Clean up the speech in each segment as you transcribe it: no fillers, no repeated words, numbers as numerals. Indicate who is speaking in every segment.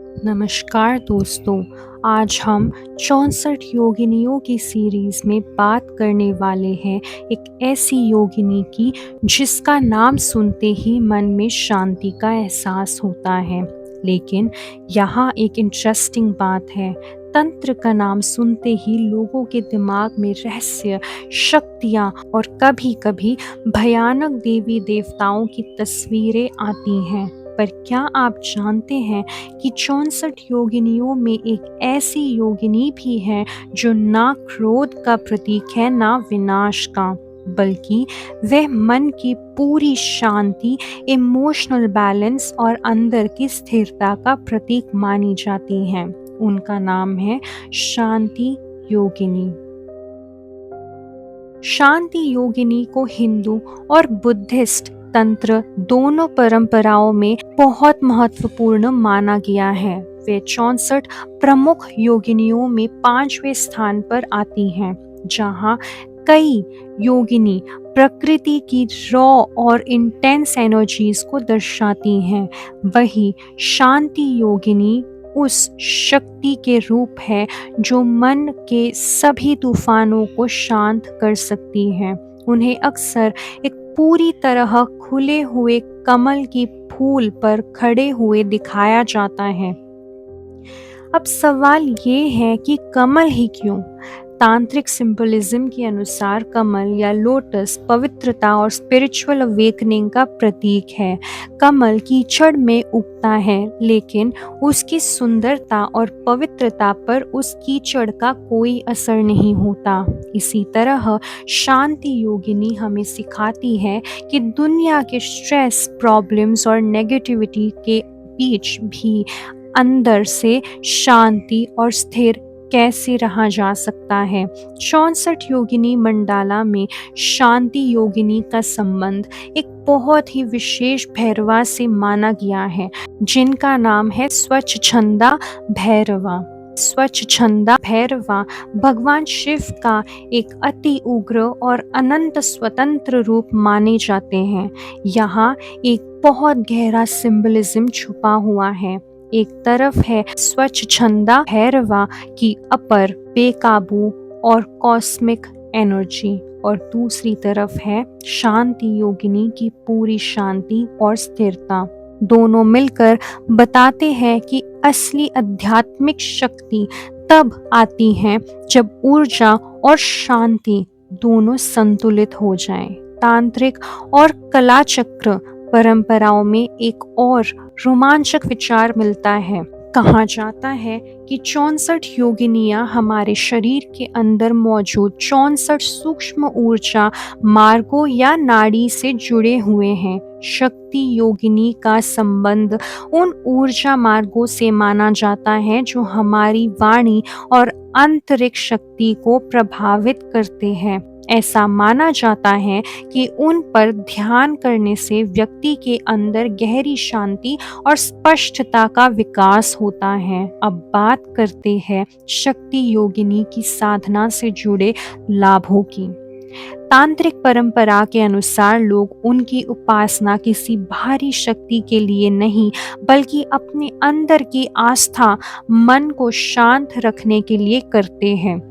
Speaker 1: नमस्कार दोस्तों। आज हम 64 योगिनियों की सीरीज़ में बात करने वाले हैं एक ऐसी योगिनी की जिसका नाम सुनते ही मन में शांति का एहसास होता है। लेकिन यहाँ एक इंटरेस्टिंग बात है। तंत्र का नाम सुनते ही लोगों के दिमाग में रहस्य, शक्तियाँ और कभी-कभी भयानक देवी देवताओं की तस्वीरें आती हैं। पर क्या आप जानते हैं कि 64 योगिनियों में एक ऐसी योगिनी भी है जो ना क्रोध का प्रतीक है ना विनाश का, बल्कि वह मन की पूरी शांति, इमोशनल बैलेंस और अंदर की स्थिरता का प्रतीक मानी जाती हैं। उनका नाम है शांति योगिनी। शांति योगिनी को हिंदू और बुद्धिस्ट तंत्र दोनों परंपराओं में बहुत महत्वपूर्ण माना गया है। वे 64 प्रमुख योगिनियों में 5वें स्थान पर आती हैं, जहाँ कई योगिनी प्रकृति की रॉ और इंटेंस एनर्जीज को दर्शाती हैं। वही शांति योगिनी उस शक्ति के रूप है जो मन के सभी तूफानों को शांत कर सकती है। उन्हें अक्सर एक पूरी तरह खुले हुए कमल की फूल पर खड़े हुए दिखाया जाता है। अब सवाल ये है कि कमल ही क्यों? तांत्रिक सिंबलिज्म के अनुसार कमल या लोटस पवित्रता और स्पिरिचुअल अवेकनिंग का प्रतीक है। कमल कीचड़ में उगता है, लेकिन उसकी सुंदरता और पवित्रता पर उस कीचड़ का कोई असर नहीं होता। इसी तरह शांति योगिनी हमें सिखाती है कि दुनिया के स्ट्रेस, प्रॉब्लम्स और नेगेटिविटी के बीच भी अंदर से शांति और स्थिर कैसे रहा जा सकता है। 64 योगिनी मंडाला में शांति योगिनी का संबंध एक बहुत ही विशेष भैरवा से माना गया है, जिनका नाम है स्वच्छंदा भैरवा। स्वच्छंदा भैरवा भगवान शिव का एक अति उग्र और अनंत स्वतंत्र रूप माने जाते हैं। यहाँ एक बहुत गहरा सिंबलिज्म छुपा हुआ है। एक तरफ है स्वच्छंदा भैरवा की अपर, बेकाबू और कॉस्मिक एनर्जी, और दूसरी तरफ है शांति योगिनी की पूरी शांति और स्थिरता। दोनों मिलकर बताते हैं कि असली आध्यात्मिक शक्ति तब आती है जब ऊर्जा और शांति दोनों संतुलित हो जाएं। तांत्रिक और कला चक्र परंपराओं में एक और रोमांचक विचार मिलता है। कहा जाता है कि 64 योगिनियां हमारे शरीर के अंदर मौजूद 64 सूक्ष्म ऊर्जा मार्गों या नाड़ी से जुड़े हुए हैं। शक्ति योगिनी का संबंध उन ऊर्जा मार्गों से माना जाता है जो हमारी वाणी और आंतरिक शक्ति को प्रभावित करते हैं। ऐसा माना जाता है कि उन पर ध्यान करने से व्यक्ति के अंदर गहरी शांति और स्पष्टता का विकास होता है। अब बात करते हैं शक्ति योगिनी की साधना से जुड़े लाभों की। तांत्रिक परंपरा के अनुसार लोग उनकी उपासना किसी बाहरी शक्ति के लिए नहीं, बल्कि अपने अंदर की आस्था, मन को शांत रखने के लिए करते हैं।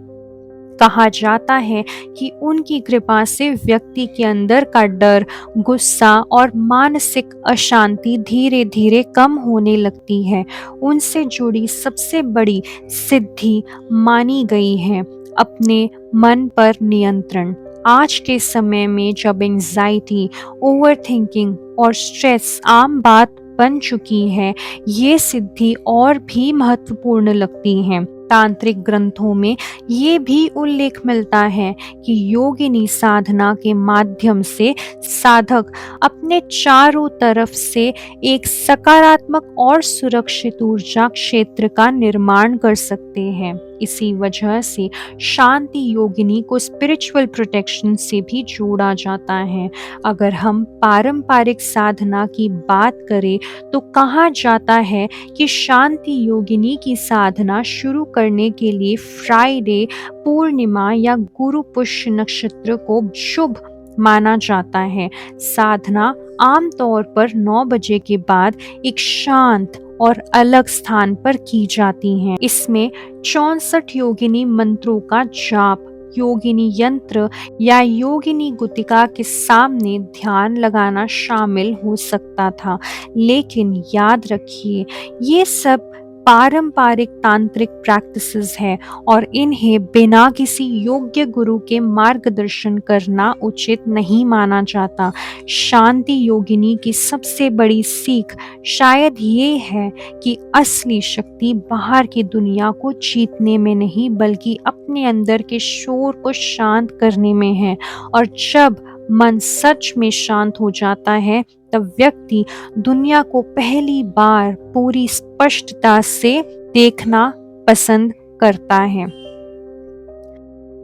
Speaker 1: कहा जाता है कि उनकी कृपा से व्यक्ति के अंदर का डर, गुस्सा और मानसिक अशांति धीरे धीरे कम होने लगती है। उनसे जुड़ी सबसे बड़ी सिद्धि मानी गई है अपने मन पर नियंत्रण। आज के समय में जब एंजाइटी, ओवरथिंकिंग और स्ट्रेस आम बात बन चुकी है, ये सिद्धि और भी महत्वपूर्ण लगती है। तांत्रिक ग्रंथों में ये भी उल्लेख मिलता है कि योगिनी साधना के माध्यम से साधक अपने चारों तरफ से एक सकारात्मक और सुरक्षित ऊर्जा क्षेत्र का निर्माण कर सकते हैं। इसी वजह से शांति योगिनी को स्पिरिचुअल प्रोटेक्शन से भी जोड़ा जाता है। अगर हम पारंपरिक साधना की बात करें तो कहा जाता है कि शांति योगिनी की साधना शुरू करने के लिए फ्राइडे, पूर्णिमा या गुरु पुष्य नक्षत्र को शुभ माना जाता है। साधना आमतौर पर 9 बजे के बाद एक शांत और अलग स्थान पर की जाती हैं। इसमें 64 योगिनी मंत्रों का जाप, योगिनी यंत्र या योगिनी गुतिका के सामने ध्यान लगाना शामिल हो सकता था। लेकिन याद रखिए, ये सब पारंपरिक तांत्रिक प्रैक्टिसेस है और इन्हें बिना किसी योग्य गुरु के मार्गदर्शन करना उचित नहीं माना जाता। शांति योगिनी की सबसे बड़ी सीख शायद ये है कि असली शक्ति बाहर की दुनिया को जीतने में नहीं, बल्कि अपने अंदर के शोर को शांत करने में है। और जब मन सच में शांत हो जाता है, तब व्यक्ति दुनिया को पहली बार पूरी स्पष्टता से देखना पसंद करता है।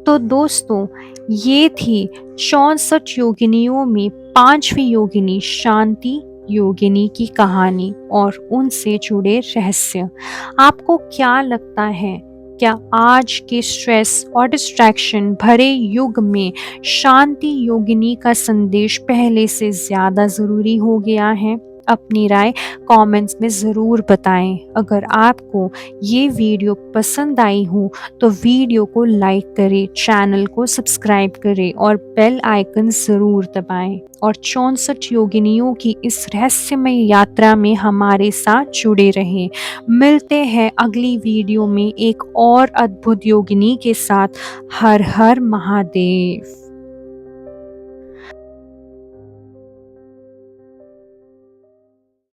Speaker 1: तो दोस्तों, ये थी 64 योगिनियों में 5वीं योगिनी शांति योगिनी की कहानी और उनसे जुड़े रहस्य। आपको क्या लगता है, क्या आज के स्ट्रेस और डिस्ट्रैक्शन भरे युग में शांति योगिनी का संदेश पहले से ज़्यादा ज़रूरी हो गया है? अपनी राय कमेंट्स में ज़रूर बताएं। अगर आपको ये वीडियो पसंद आई हो तो वीडियो को लाइक करें, चैनल को सब्सक्राइब करें और बेल आइकन ज़रूर दबाएं। और 64 योगिनियों की इस रहस्यमय यात्रा में हमारे साथ जुड़े रहें। मिलते हैं अगली वीडियो में एक और अद्भुत योगिनी के साथ। हर हर महादेव।